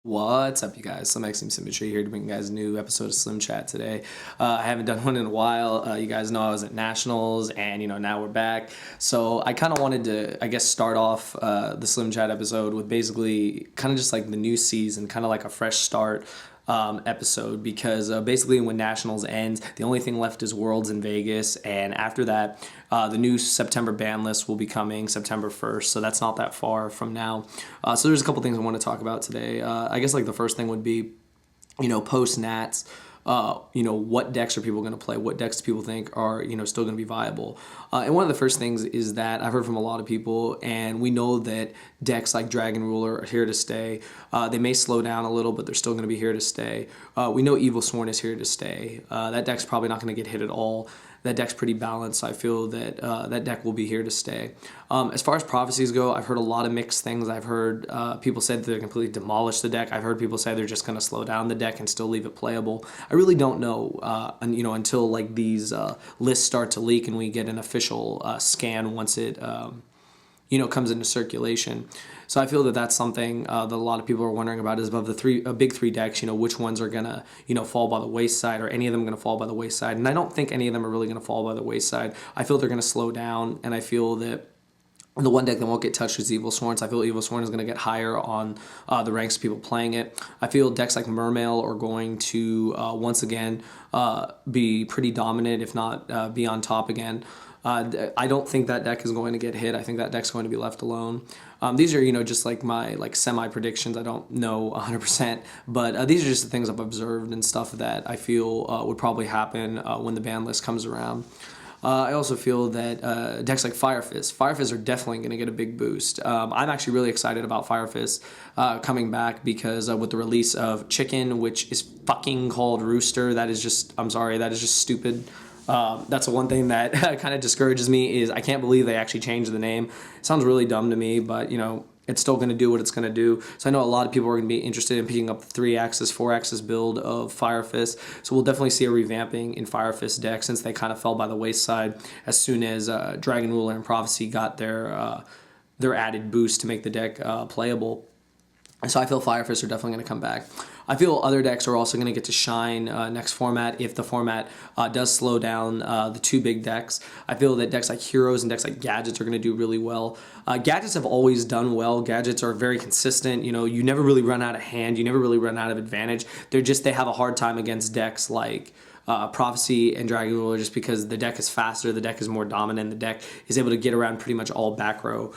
What's up, you guys? SlimXTeamSymmetry here to bring you guys a new episode of Slim Chat today. I haven't done one in a while. You guys know I was at Nationals, and now we're back. So I kind of wanted to, I guess, start off the Slim Chat episode with basically kind of just like the new season, kind of like a fresh start episode, because basically when Nationals ends, the only thing left is Worlds in Vegas, and after that, the new September ban list will be coming September 1st, so that's not that far from now. So there's a couple things I want to talk about today. I guess like the first thing would be, post Nats. What decks are people going to play? What decks do people think are, still going to be viable? And one of the first things is that I've heard from a lot of people, and we know that decks like Dragon Ruler are here to stay. They may slow down a little, but they're still going to be here to stay. We know Evil Sworn is here to stay. That deck's probably not going to get hit at all. That deck's pretty balanced. I feel that that deck will be here to stay. As far as prophecies go, I've heard a lot of mixed things. I've heard people say that they're completely demolish the deck. I've heard people say they're just going to slow down the deck and still leave it playable. I really don't know, until like these lists start to leak and we get an official scan once it comes into circulation. So I feel that that's something that a lot of people are wondering about, is above the big three decks, which ones are going to, fall by the wayside, or any of them going to fall by the wayside. And I don't think any of them are really going to fall by the wayside. I feel they're going to slow down, and I feel that the one deck that won't get touched is Evil Sworn. So I feel Evil Sworn is going to get higher on the ranks of people playing it. I feel decks like Mermail are going to, once again, be pretty dominant, if not be on top again. I don't think that deck is going to get hit. I think that deck's going to be left alone. These are, just like my semi-predictions. I don't know 100%, but these are just the things I've observed and stuff that I feel would probably happen when the ban list comes around. I also feel that decks like Fire Fist are definitely going to get a big boost. I'm actually really excited about Fire Fist coming back, because with the release of Chicken, which is fucking called Rooster, that is just stupid. That's the one thing that kind of discourages me, is I can't believe they actually changed the name. It sounds really dumb to me, but it's still going to do what it's going to do. So I know a lot of people are going to be interested in picking up the 3-axis, 4-axis build of Fire Fist. So we'll definitely see a revamping in Fire Fist decks, since they kind of fell by the wayside as soon as Dragon Ruler and Prophecy got their added boost to make the deck playable. So I feel Fire Fists are definitely going to come back. I feel other decks are also going to get to shine next format, if the format does slow down the two big decks. I feel that decks like Heroes and decks like Gadgets are going to do really well. Gadgets have always done well. Gadgets are very consistent. You never really run out of hand. You never really run out of advantage. They have a hard time against decks like Prophecy and Dragon Ruler, just because the deck is faster, the deck is more dominant, the deck is able to get around pretty much all back row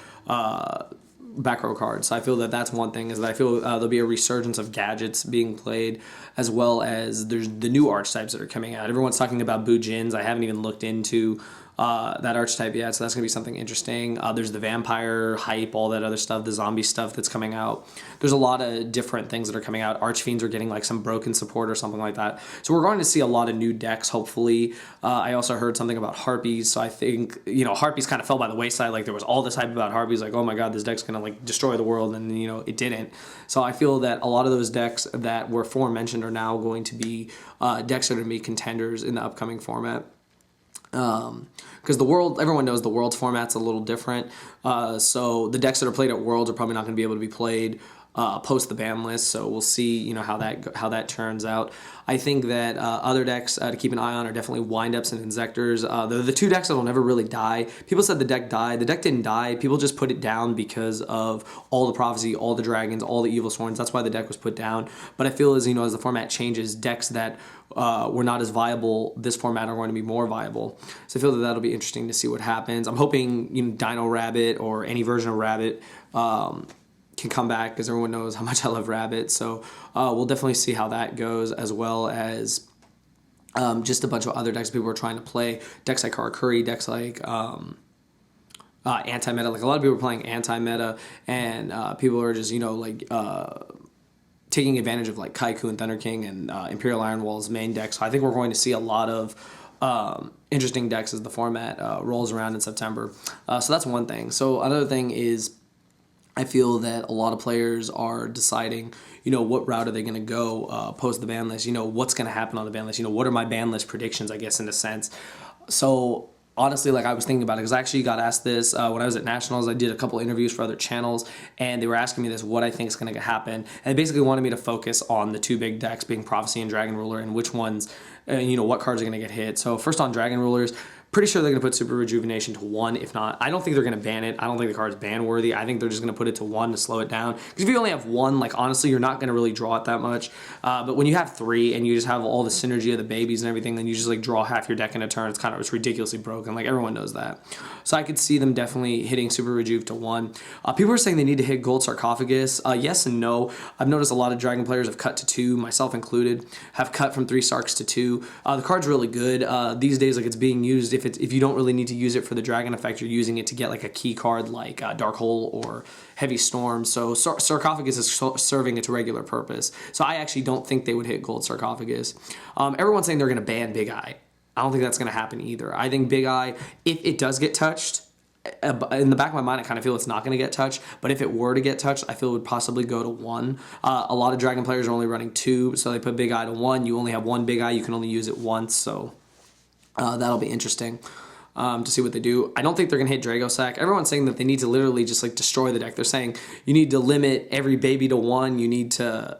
cards. So I feel that that's one thing, is that I feel there'll be a resurgence of Gadgets being played, as well as there's the new archetypes that are coming out. Everyone's talking about Bujins. I haven't even looked into that archetype yet, so that's going to be something interesting. There's the vampire hype, all that other stuff, the zombie stuff that's coming out. There's a lot of different things that are coming out. Archfiends are getting like some broken support or something like that. So we're going to see a lot of new decks, hopefully. I also heard something about Harpies, so I think, Harpies kind of fell by the wayside. Like, there was all this hype about Harpies, like, oh my god, this deck's going to like destroy the world, and it didn't. So I feel that a lot of those decks that were aforementioned are now going to be decks that are going to be contenders in the upcoming format. Because everyone knows the Worlds format's a little different. So the decks that are played at Worlds are probably not going to be able to be played post the ban list. So we'll see, how that turns out. I think that other decks to keep an eye on are definitely Windups and Inzectors. They're the two decks that will never really die. People said the deck died. The deck didn't die. People just put it down because of all the Prophecy, all the Dragons, all the Evil Sworns. That's why the deck was put down. But I feel as the format changes, decks that were not as viable this format are going to be more viable. So I feel that that'll be interesting to see what happens. I'm hoping Dino Rabbit or any version of Rabbit can come back, because everyone knows how much I love Rabbit. So we'll definitely see how that goes, as well as just a bunch of other decks people are trying to play. Decks like Karakuri, decks like anti-meta. Like, a lot of people are playing anti-meta, and people are just taking advantage of like Kaiku and Thunder King and Imperial Iron Wall's main deck. So I think we're going to see a lot of interesting decks as the format rolls around in September. So that's one thing. So another thing is, I feel that a lot of players are deciding, what route are they going to go post the ban list? What's going to happen on the ban list? What are my ban list predictions, I guess, in a sense? So honestly, like I was thinking about it because I actually got asked this when I was at Nationals. I did a couple interviews for other channels, and they were asking me this, what I think is going to happen. And they basically wanted me to focus on the two big decks being Prophecy and Dragon Ruler and which ones, what cards are going to get hit. So first on Dragon Rulers, pretty sure they're going to put Super Rejuvenation to 1. If not, I don't think they're going to ban it. I don't think the card's ban worthy. I think they're just going to put it to 1 to slow it down. Because if you only have 1, like honestly, you're not going to really draw it that much. But when you have 3 and you just have all the synergy of the babies and everything, then you just like draw half your deck in a turn. It's ridiculously broken. Like everyone knows that. So I could see them definitely hitting Super Rejuve to 1. People are saying they need to hit Gold Sarcophagus. Yes and no. I've noticed a lot of Dragon players have cut to 2, myself included, have cut from 3 Sarks to 2. The card's really good. These days, like it's being used if you don't really need to use it for the dragon effect, you're using it to get like a key card like Dark Hole or Heavy Storm. So Sarcophagus is serving its regular purpose. So I actually don't think they would hit Gold Sarcophagus. Everyone's saying they're going to ban Big Eye. I don't think that's going to happen either. I think Big Eye, if it does get touched, in the back of my mind, I kind of feel it's not going to get touched. But if it were to get touched, I feel it would possibly go to 1. A lot of Dragon players are only running 2, so they put Big Eye to 1. You only have 1 Big Eye. You can only use it once, so that'll be interesting. To see what they do. I don't think they're going to hit Dragosack. Everyone's saying that they need to literally just like destroy the deck. They're saying you need to limit every baby to 1. You need to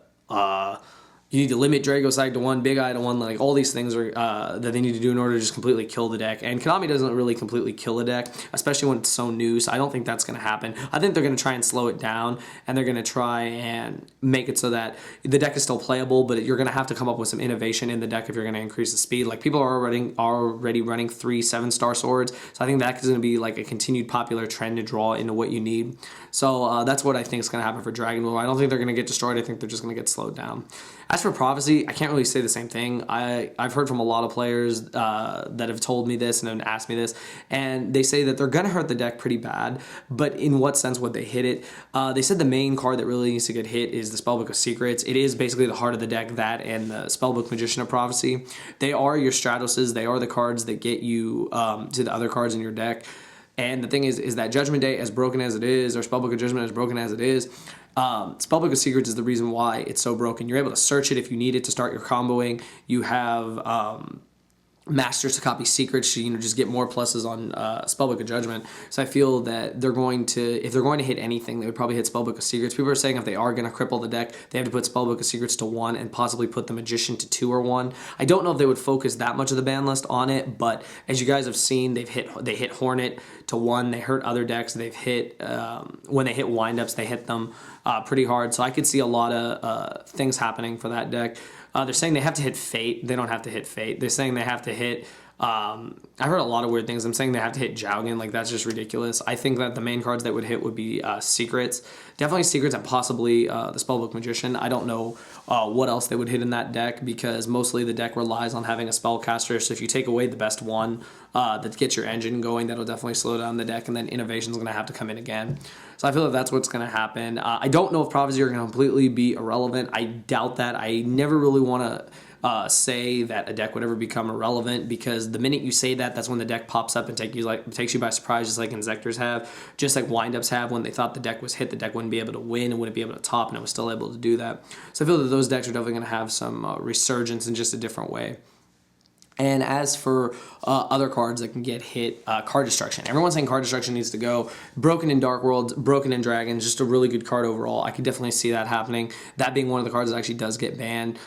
limit Dragosack to 1, Big Eye to 1. Like all these things are that they need to do in order to just completely kill the deck. And Konami doesn't really completely kill a deck, especially when it's so new. So I don't think that's going to happen. I think they're going to try and slow it down, and they're going to try and make it so that the deck is still playable, but you're going to have to come up with some innovation in the deck if you're going to increase the speed. Like people are already running 3 7-star swords. So I think that is going to be like a continued popular trend to draw into what you need. So that's what I think is going to happen for Dragon Ruler. I don't think they're going to get destroyed. I think they're just going to get slowed down. As for Prophecy, I can't really say the same thing. I've heard from a lot of players that have told me this and have asked me this, and they say that they're going to hurt the deck pretty bad, but in what sense would they hit it? They said the main card that really needs to get hit is the Spellbook of Secrets. It is basically the heart of the deck, that and the Spellbook Magician of Prophecy. They are your Stratoses. They are the cards that get you to the other cards in your deck. And the thing is that Judgment Day, as broken as it is, or Spellbook of Judgment, as broken as it is, Spellbook of Secrets is the reason why it's so broken. You're able to search it if you need it to start your comboing. You have masters to copy secrets, to just get more pluses on Spellbook of Judgment. So I feel that if they're going to hit anything, they would probably hit Spellbook of Secrets. People are saying if they are going to cripple the deck, they have to put Spellbook of Secrets to 1 and possibly put the Magician to 2 or 1. I don't know if they would focus that much of the ban list on it, but as you guys have seen, they hit Hornet to 1. They hurt other decks. They've hit when they hit windups, they hit them pretty hard. So I could see a lot of things happening for that deck. They're saying they have to hit Fate. They don't have to hit Fate. They're saying they have to hit... I heard a lot of weird things. I'm saying they have to hit Jowgen. Like, that's just ridiculous. I think that the main cards that would hit would be Secrets. Definitely Secrets and possibly the Spellbook Magician. I don't know what else they would hit in that deck because mostly the deck relies on having a Spellcaster. So if you take away the best one that gets your engine going, that'll definitely slow down the deck, and then Innovation's going to have to come in again. So I feel like that's what's going to happen. I don't know if Prophecy are going to completely be irrelevant. I doubt that. I never really want to say that a deck would ever become irrelevant, because the minute you say that, that's when the deck pops up and takes you by surprise, just like Inzectors have, just like Windups have. When they thought the deck was hit, the deck wouldn't be able to win and wouldn't be able to top, and it was still able to do that. So I feel that those decks are definitely going to have some resurgence in just a different way. And as for other cards that can get hit, Card Destruction. Everyone's saying Card Destruction needs to go. Broken in Dark Worlds, Broken in Dragons, just a really good card overall. I could definitely see that happening. That being one of the cards that actually does get banned.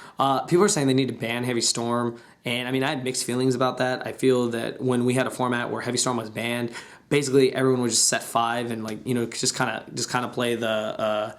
People are saying they need to ban Heavy Storm. And I mean, I had mixed feelings about that. I feel that when we had a format where Heavy Storm was banned, basically everyone would just set 5 and just kind of play the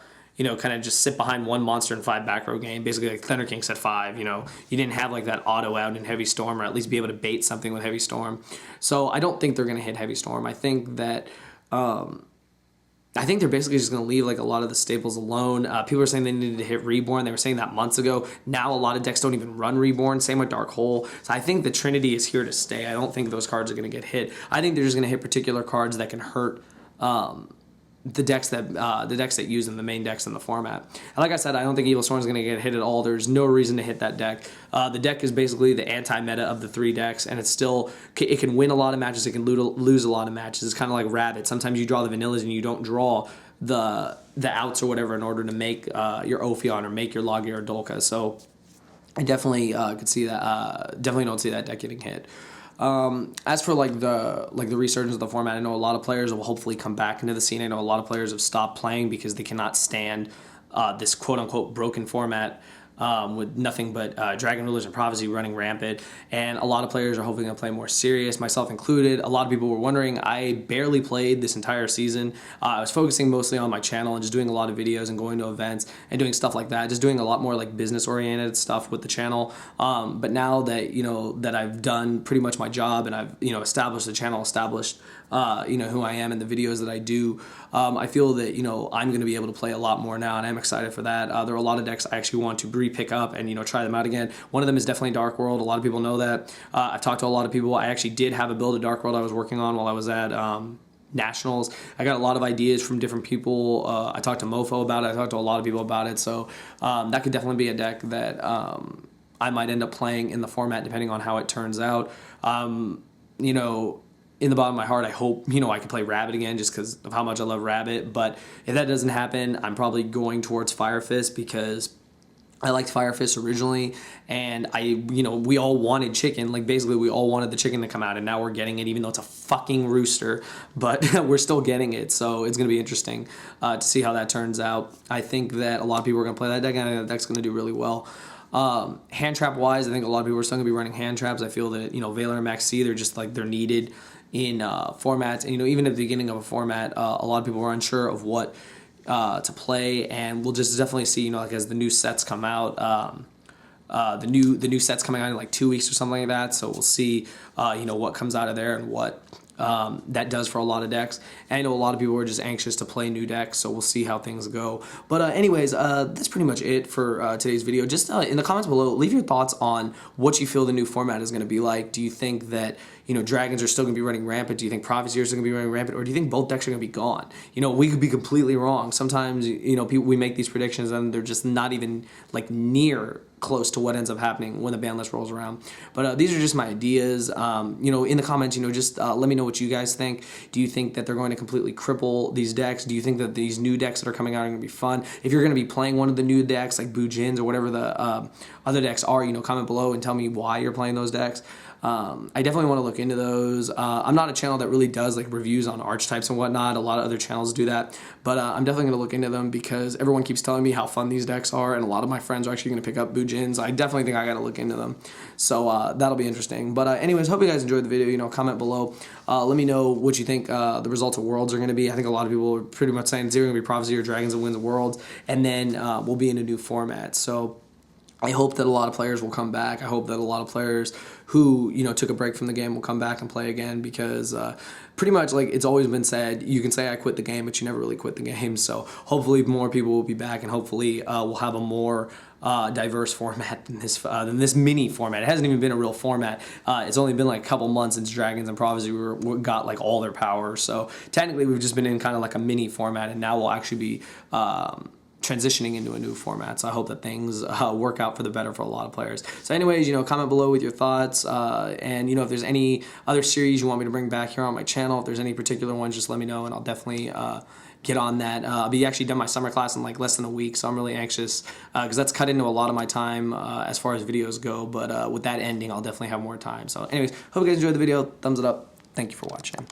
kind of just sit behind one monster in 5 back row game. Basically, like Thunder King set 5. You didn't have like that auto out in Heavy Storm, or at least be able to bait something with Heavy Storm. So I don't think they're going to hit Heavy Storm. I think that they're basically just going to leave like a lot of the staples alone. People are saying they needed to hit Reborn. They were saying that months ago. Now a lot of decks don't even run Reborn. Same with Dark Hole. So I think the Trinity is here to stay. I don't think those cards are going to get hit. I think they're just going to hit particular cards that can hurt the decks that use them, the main decks in the format. And like I said, I don't think Evil Storm is going to get hit at all. There's no reason to hit that deck. The deck is basically the anti-meta of the 3 decks, and it can win a lot of matches, it can lose a lot of matches. It's kind of like Rabbit. Sometimes you draw the vanillas and you don't draw the outs or whatever in order to make your Ophion or make your Logia or Dolka. So I definitely could see that. Definitely don't see that deck getting hit. As for like the resurgence of the format, I know a lot of players will hopefully come back into the scene. I know a lot of players have stopped playing because they cannot stand this quote unquote broken format. With nothing but Dragon Rulers and Prophecy running rampant, and a lot of players are hoping to play more serious, myself included. A lot of people were wondering. I barely played this entire season. I was focusing mostly on my channel and just doing a lot of videos and going to events and doing stuff like that, just doing a lot more like business-oriented stuff with the channel. But now that that I've done pretty much my job and I've established the channel, established who I am and the videos that I do, I feel that I'm going to be able to play a lot more now, and I'm excited for that. There are a lot of decks I actually want to pick up and try them out again. One of them is definitely Dark World. A lot of people know that. I've talked to a lot of people. I actually did have a build of Dark World I was working on while I was at Nationals. I got a lot of ideas from different people. I talked to Mofo about it. I talked to a lot of people about it. So that could definitely be a deck that I might end up playing in the format depending on how it turns out. In the bottom of my heart, I hope, I can play Rabbit again just because of how much I love Rabbit. But if that doesn't happen, I'm probably going towards Fire Fist because I liked Fire Fist originally, and we all wanted chicken. Like, basically, we all wanted the chicken to come out, and now we're getting it, even though it's a fucking rooster. But we're still getting it, so it's going to be interesting to see how that turns out. I think that a lot of people are going to play that deck, and I think that deck's going to do really well. Hand trap wise, I think a lot of people are still going to be running hand traps. I feel that, Valor and Max C, they're just like, they're needed in formats. And, even at the beginning of a format, a lot of people were unsure of what to play, and we'll just definitely see, like as the new sets come out, the new sets coming out in like 2 weeks or something like that. So we'll see, what comes out of there and what that does for a lot of decks. And I know a lot of people are just anxious to play new decks, so we'll see how things go. But anyways, that's pretty much it for today's video. Just in the comments below, leave your thoughts on what you feel the new format is going to be like. Do you think that dragons are still going to be running rampant? Do you think Prophecy are still going to be running rampant? Or do you think both decks are going to be gone? We could be completely wrong. Sometimes, we make these predictions and they're just not even like near close to what ends up happening when the ban list rolls around. But these are just my ideas. In the comments, just let me know what you guys think. Do you think that they're going to completely cripple these decks? Do you think that these new decks that are coming out are going to be fun? If you're going to be playing one of the new decks like Bujins or whatever the other decks are, comment below and tell me why you're playing those decks. I definitely want to look into those. I'm not a channel that really does like reviews on archetypes and whatnot. A lot of other channels do that, but I'm definitely going to look into them because everyone keeps telling me how fun these decks are, and a lot of my friends are actually going to pick up Bujins. I definitely think I got to look into them, so that'll be interesting. But anyways, hope you guys enjoyed the video. Comment below. Let me know what you think the results of Worlds are going to be. I think a lot of people are pretty much saying it's either going to be Prophecy or Dragons that wins Worlds, and then we'll be in a new format. So I hope that a lot of players will come back. I hope that a lot of players who, took a break from the game will come back and play again because pretty much like it's always been said, you can say I quit the game, but you never really quit the game. So hopefully more people will be back, and hopefully we'll have a more diverse format than this mini format. It hasn't even been a real format. It's only been like a couple months since Dragons and Prophecy got like all their power. So technically we've just been in kind of like a mini format, and now we'll actually be transitioning into a new format. So I hope that things work out for the better for a lot of players. So anyways, comment below with your thoughts, and if there's any other series you want me to bring back here on my channel, if there's any particular ones, just let me know and I'll definitely get on that. I'll be actually done my summer class in like less than a week, so I'm really anxious because that's cut into a lot of my time as far as videos go, but with that ending, I'll definitely have more time. So anyways, hope you guys enjoyed the video. Thumbs it up. Thank you for watching.